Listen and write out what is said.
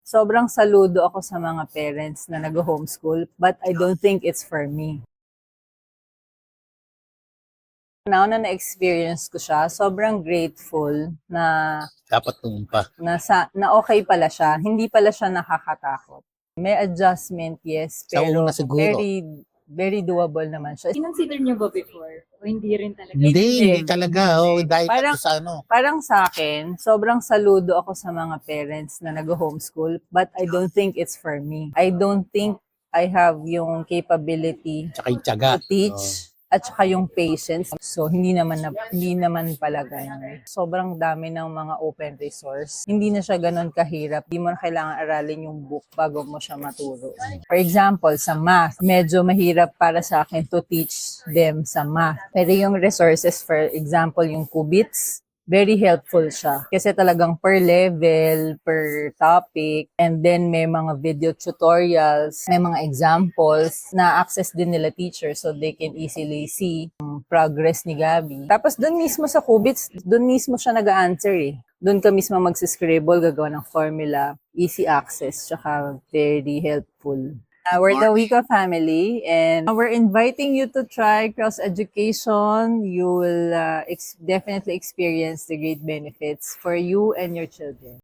Sobrang saludo ako sa mga parents na nag-homeschool, but I don't think it's for me. Now na na-experience ko siya, sobrang grateful na Dapat tumumpa. na okay pala siya. Hindi pala siya nakakatakot. May adjustment, yes, Sa pero una siguro. very doable naman siya. Kinonsider niyo ba before? O hindi rin talaga? Hindi talaga. Oh, dahil Parang- sa ano. Parang sa akin, sobrang saludo ako sa mga parents na nag-homeschool, but I don't think it's for me. I don't think I have yung capability Tsaka yung tiyaga. to teach at saka yung patience. So hindi naman pala ganun. Sobrang dami ng mga open resource. Hindi na siya ganun kahirap. Hindi mo na kailangan aralin yung book bago mo siya maturo. For example, sa math, medyo mahirap para sa akin to teach them sa math. Pero yung resources, for example, yung qubits, very helpful siya. Kasi talagang per level, per topic, and then may mga video tutorials, may mga examples na access din nila teacher so they can easily see yung progress ni Gabby. Tapos doon mismo sa qubits, doon mismo siya nag-answer eh. Doon ka mismo magsiscribble, gagawa ng formula, easy access, tsaka very helpful. We're the Wika family, and we're inviting you to try Cross Education. You will definitely experience the great benefits for you and your children.